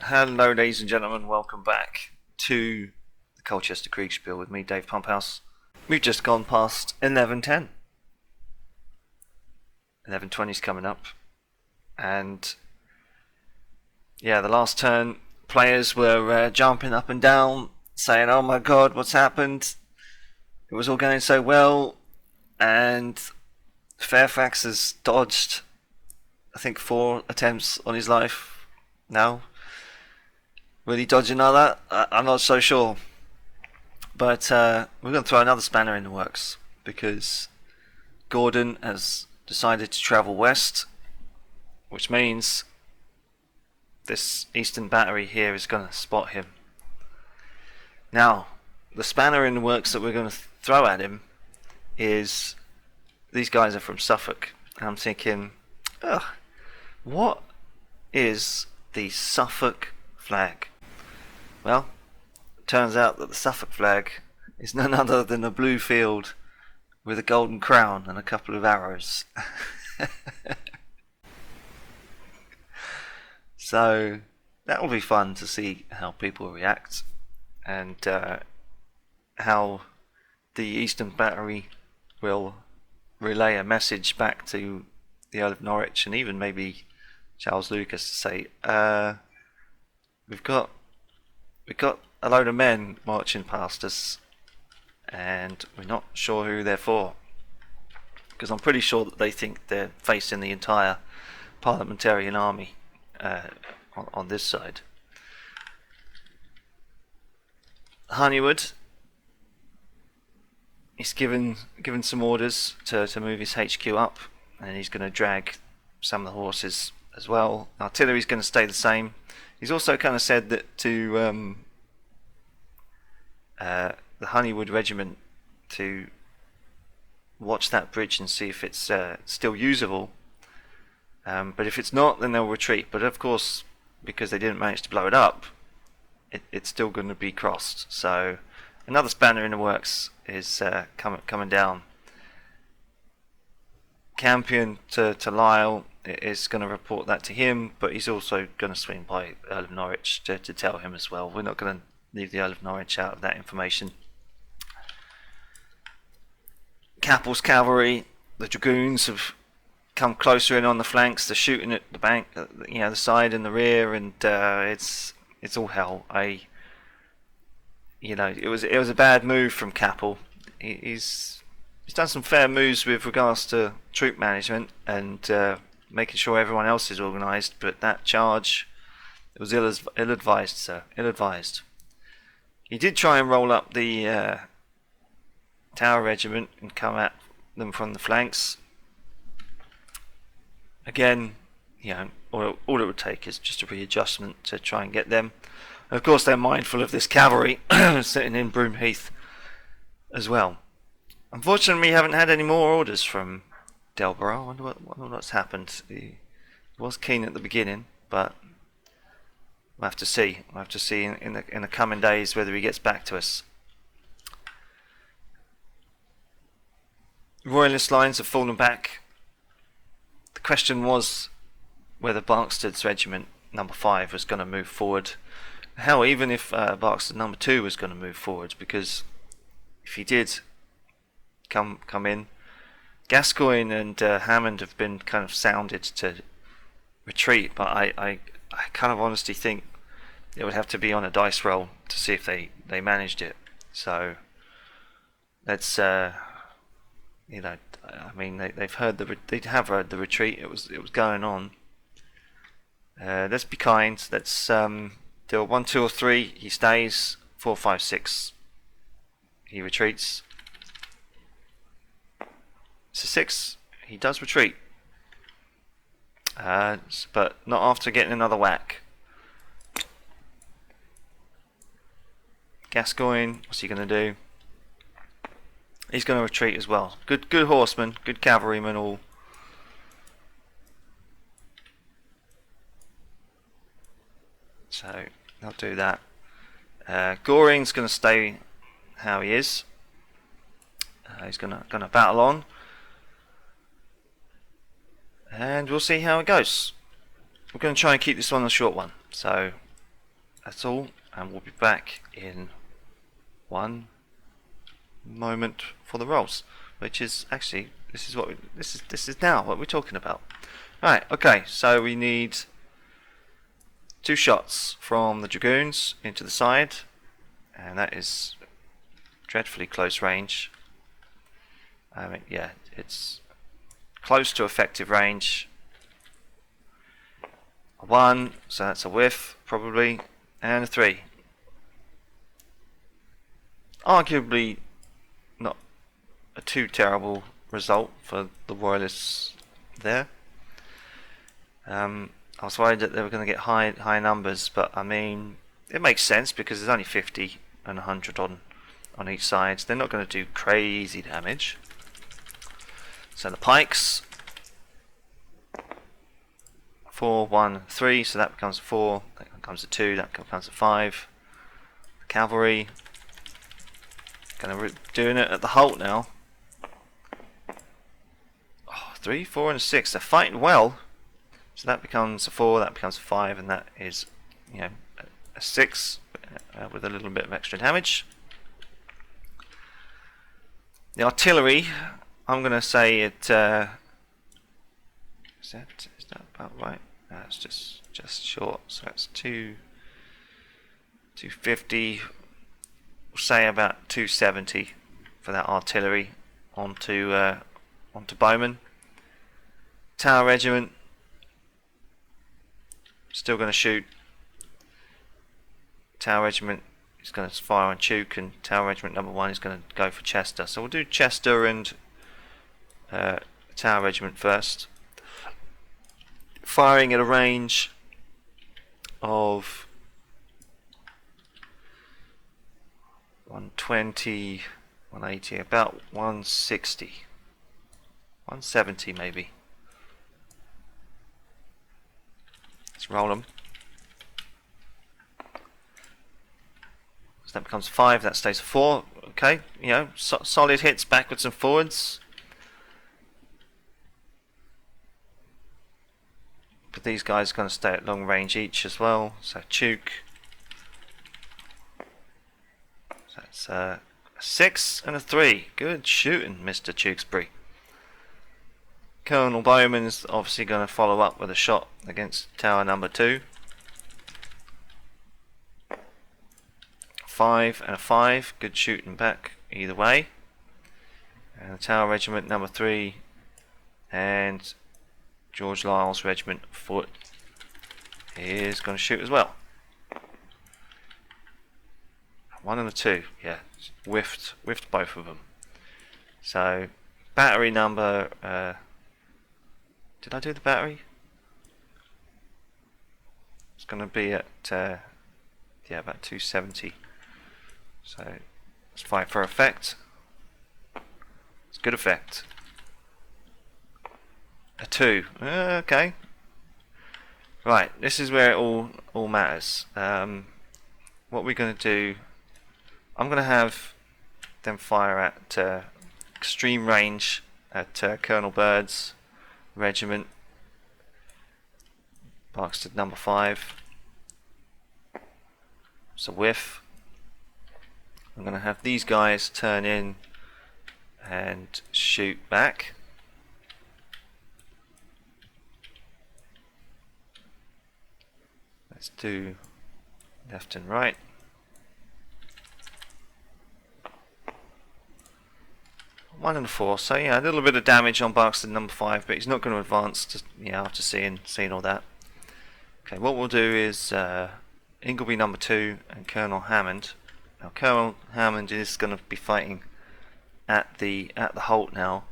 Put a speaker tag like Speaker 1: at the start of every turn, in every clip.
Speaker 1: Hello ladies and gentlemen, welcome back to the Colchester Kriegsspiel with me, Dave Pumphouse. We've just gone past 11:10. 11:20's coming up, and yeah, the last turn players were jumping up and down saying, oh my god, what's happened? It was all going so well, and Fairfax has dodged I think 4 attempts on his life now. Will he dodge another? I'm not so sure. But we're going to throw another spanner in the works because Gourdon has decided to travel west, which means this eastern battery here is going to spot him. Now, the spanner in the works that we're going to throw at him is these guys are from Suffolk. And I'm thinking, what is the Suffolk flag? Well, it turns out that the Suffolk flag is none other than a blue field with a golden crown and a couple of arrows. So that will be fun to see how people react and how the Eastern Battery will relay a message back to the Earl of Norwich and even maybe Charles Lucas to say, we've got a load of men marching past us and we're not sure who they're for, because I'm pretty sure that they think they're facing the entire parliamentarian army on this side. Honeywood, he's given some orders to move his HQ up, and he's going to drag some of the horses as well. Artillery's going to stay the same. He's also kind of said that to the Honeywood regiment to watch that bridge and see if it's still usable. But if it's not, then they'll retreat. But of course, because they didn't manage to blow it up, it's still going to be crossed. So another spanner in the works is coming down. Campion to Lisle is going to report that to him, but he's also going to swing by Earl of Norwich to tell him as well. We're not going to leave the Earl of Norwich out of that information. Capel's cavalry, the dragoons, have come closer in on the flanks. They're shooting at the bank, the side and the rear, and it's all hell. It was a bad move from Capel. He's done some fair moves with regards to troop management and making sure everyone else is organised, but that charge, it was ill-advised, sir. Ill-advised. He did try and roll up the Tower Regiment and come at them from the flanks. Again, all it would take is just a readjustment to try and get them. And of course, they're mindful of this cavalry sitting in Broomheath as well. Unfortunately, we haven't had any more orders from Delborough. I wonder what's happened. He was keen at the beginning, but we'll have to see. We'll have to see in the coming days whether he gets back to us. Royalist lines have fallen back. The question was whether Barkstead's regiment, number 5, was going to move forward. Hell, even if Barkstead number 2 was going to move forward, because if he did come in, Gascoigne and Hammond have been kind of sounded to retreat, but I kind of honestly think it would have to be on a dice roll to see if they managed it. So let's they've heard they have heard the retreat. It was going on. Let's be kind. Let's do a 1, 2, or 3. He stays. 4, 5, 6. He retreats. It's a 6. He does retreat, but not after getting another whack. Gascoigne, what's he going to do? He's going to retreat as well. Good horseman, good cavalryman all. So they'll do that. Goring's going to stay how he is. He's going to battle on, and we'll see how it goes. We're going to try and keep this one a short one. So that's all, and we'll be back in one moment for the rolls, which is actually this is now what we're talking about. Right, okay, so we need 2 shots from the dragoons into the side, and that is dreadfully close range. I mean, yeah, it's close to effective range. A 1, so that's a whiff probably, and a 3. Arguably not a too terrible result for the Royalists there. I was worried that they were going to get high numbers, but I mean, it makes sense because there's only 50 and 100 on each side. So they're not going to do crazy damage. So the pikes, 4, 1, 3, so that becomes a 4, that becomes a 2, that becomes a 5. The cavalry, doing it at the halt now. 3, 4, and a 6. They're fighting well. So that becomes a 4, that becomes a 5, and that is, you know, a 6 with a little bit of extra damage. The artillery, I'm going to say it. Is that about right? No, it's just short. So that's 250. We'll say about 270 for that artillery onto bowmen. Tower regiment. Still going to shoot. Tower regiment is going to fire on Tuke, and Tower regiment number 1 is going to go for Chester. So we'll do Chester and Tower regiment first. Firing at a range of 120, 180, about 160, 170 maybe. Let's roll them. So that becomes 5, that stays a 4. Okay, you know, solid hits backwards and forwards. But these guys are going to stay at long range each as well. So Tuke. So that's a 6 and a 3. Good shooting, Mr. Tewkesbury. Colonel Bowman is obviously going to follow up with a shot against tower number 2. 5 and a 5. Good shooting back either way. And the tower regiment number 3 and George Lyle's regiment foot is going to shoot as well. 1 and a 2. Yeah, whiffed both of them. So battery number. Did I do the battery? It's going to be at yeah, about 270. So let's fight for effect. It's good effect. A 2. Okay. Right. This is where it all matters. What we're going to do. I'm going to have them fire at extreme range at Colonel Bird's regiment. Barksted number 5. It's a whiff. I'm going to have these guys turn in and shoot back. Let's do left and right. One and a 4, so yeah, a little bit of damage on Barksted number 5, but he's not going to advance to, after seeing all that. Okay, what we'll do is Ingleby number 2 and Colonel Hammond. Now Colonel Hammond is going to be fighting at the halt now.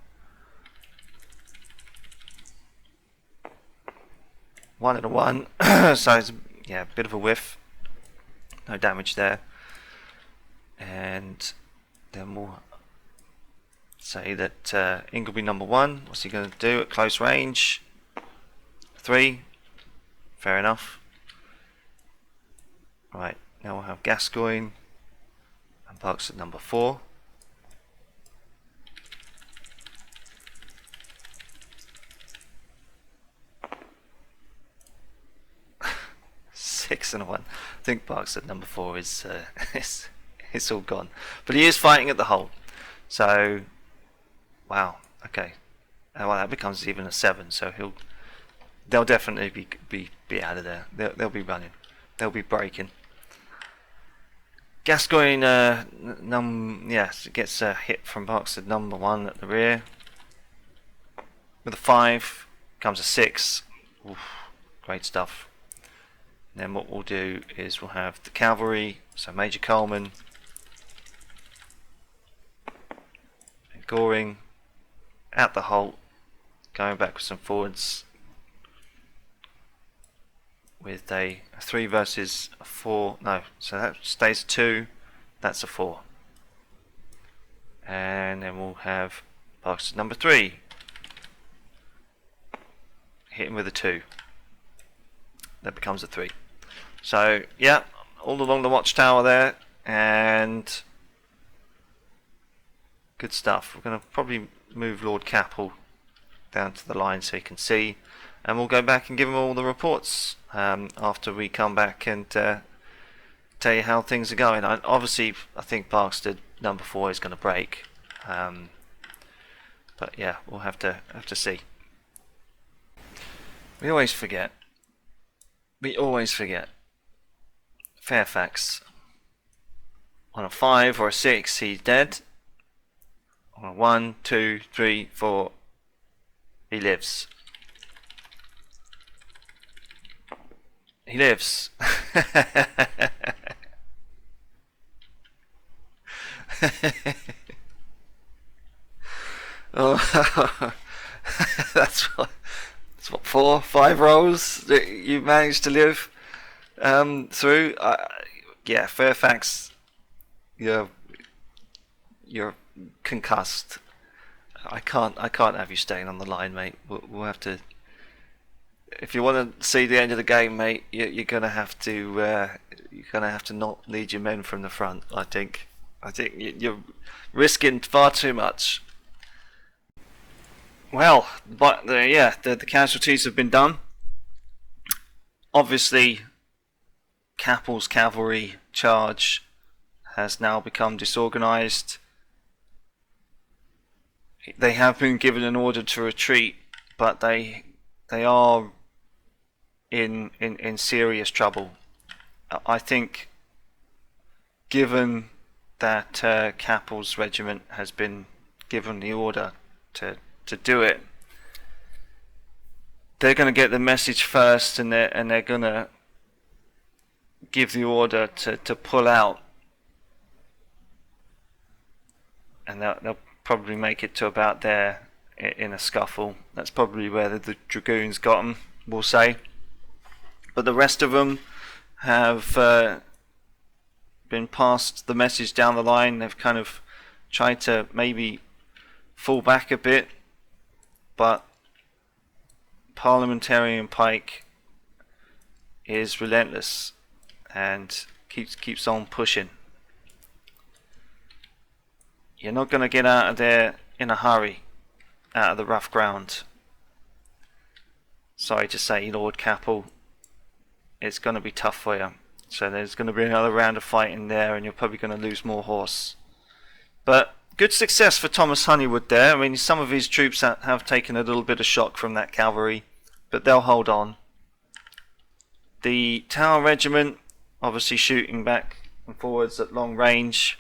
Speaker 1: 1 and a 1, so it's a bit of a whiff. No damage there. And then we'll say that Ingleby number 1, what's he going to do at close range? 3. Fair enough. Right, now we'll have Gascoigne and Barksted number 4. 6 and a 1. I think Park said number 4 is it's all gone. But he is fighting at the hole. So, wow, okay. Well, that becomes even a 7, so they'll definitely be out of there. They'll be running. They'll be breaking. Gascoigne, yes, gets a hit from Parkstead number 1 at the rear. With a 5, comes a 6. Oof, great stuff. And then what we'll do is we'll have the cavalry, so Major Coleman, and Goring at the halt, going back with some forwards with a 3 versus a 4. No, so that stays 2. That's a 4. And then we'll have Parkstead number 3 hitting with a 2. That becomes a 3. So yeah, all along the watchtower there, and good stuff. We're going to probably move Lord Capel down to the line so he can see, and we'll go back and give him all the reports after we come back and tell you how things are going. Obviously, I think Parkstead number 4 is going to break, but yeah, we'll have to see. We always forget. Fairfax. On a 5 or a 6, he's dead. On a 1, 2, 3, 4, he lives. He lives. Oh, that's what 4, 5 rolls that you managed to live through. Yeah, Fairfax, you're concussed. I can't have you staying on the line, mate. We'll have to. If you want to see the end of the game, mate, you're gonna have to not lead your men from the front. I think you're risking far too much. Well, but the casualties have been done. Obviously, Capel's cavalry charge has now become disorganised. They have been given an order to retreat, but they are in serious trouble. I think, given that Capel's regiment has been given the order to do it, they're going to get the message first, and they're going to give the order to pull out, and they'll probably make it to about there in a scuffle. That's probably where the dragoons got them, we'll say. But the rest of them have been passed the message down the line. They've kind of tried to maybe fall back a bit, but Parliamentarian Pike is relentless and keeps on pushing. You're not going to get out of there in a hurry, out of the rough ground. Sorry to say, Lord Capel, it's going to be tough for you. So there's going to be another round of fighting there, and you're probably going to lose more horse. But good success for Thomas Honeywood there. I mean, some of his troops have taken a little bit of shock from that cavalry, but they'll hold on. The Tower Regiment, obviously shooting back and forwards at long range.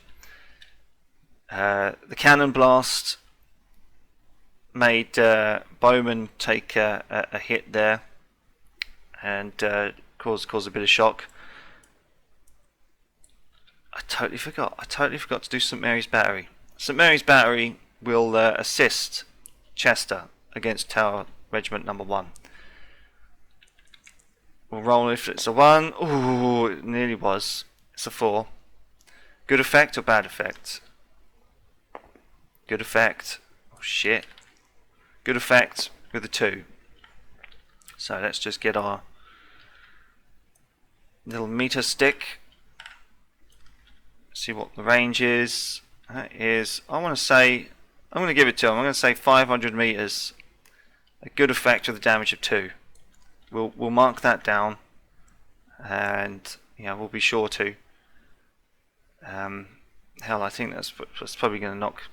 Speaker 1: The cannon blast made Bowman take a hit there and caused a bit of shock. I totally forgot to do St Mary's Battery. St Mary's Battery will assist Chester against Tower Regiment number 1. We'll roll if it's a 1. Ooh, it nearly was. It's a 4. Good effect or bad effect? Good effect. Oh shit. Good effect with a 2. So let's just get our little meter stick. See what the range is. That is, I'm going to give it to him. I'm going to say 500 meters. A good effect with a damage of 2. We'll mark that down. and yeah, we'll be sure to. Hell, I think that's probably going to knock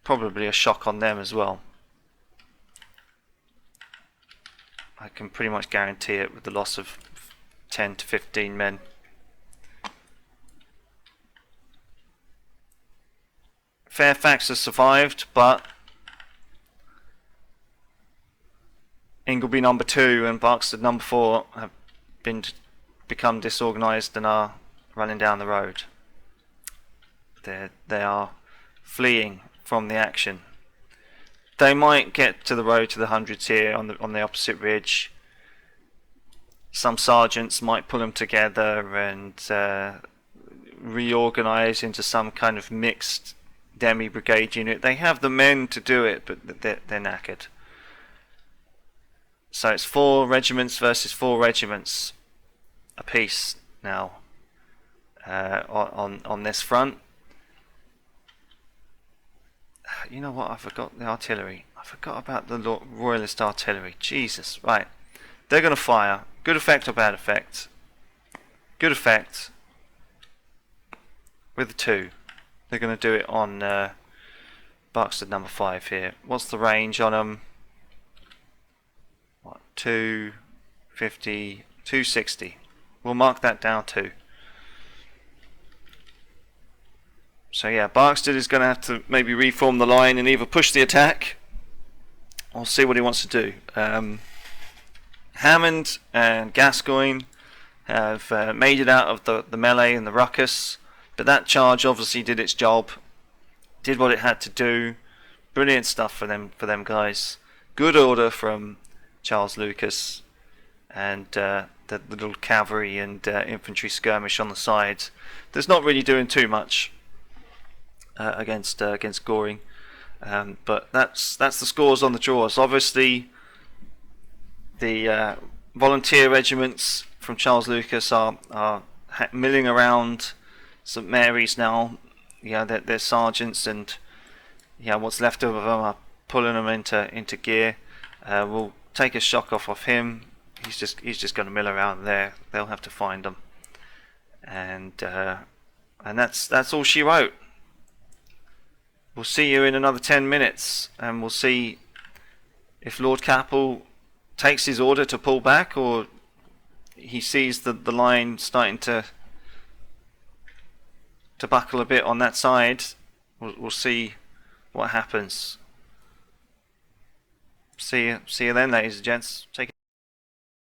Speaker 1: probably a shock on them as well. I can pretty much guarantee it with the loss of 10 to 15 men. Fairfax has survived, but Ingleby number 2 and Barkstead number 4 have become disorganised and are running down the road. They are fleeing from the action. They might get to the road to the hundreds here on the opposite ridge. Some sergeants might pull them together and reorganise into some kind of mixed demi-brigade unit. They have the men to do it, but they're knackered. So it's 4 regiments versus 4 regiments apiece now on this front. You know what? I forgot the artillery. I forgot about the Royalist artillery. Jesus. Right. They're going to fire. Good effect or bad effect? Good effect. With the 2. They're going to do it on Barkstead number 5 here. What's the range on them? What? 250, 260. We'll mark that down too. So yeah, Barkstead is going to have to maybe reform the line and either push the attack or see what he wants to do. Hammond and Gascoigne have made it out of the melee and the ruckus, but that charge obviously did its job, did what it had to do. Brilliant stuff for them guys. Good order from Charles Lucas, and the little cavalry and infantry skirmish on the sides. There's not really doing too much against Goring, but that's the scores on the draws. Obviously, the volunteer regiments from Charles Lucas are milling around St Mary's now. Yeah, they're sergeants, and yeah, what's left of them are pulling them into gear. We'll take a shock off him. He's just going to mill around there. They'll have to find them, and that's all she wrote. We'll see you in another 10 minutes, and we'll see if Lord Capel takes his order to pull back, or he sees the line starting to buckle a bit on that side. We'll see what happens. See you then, ladies and gents. Take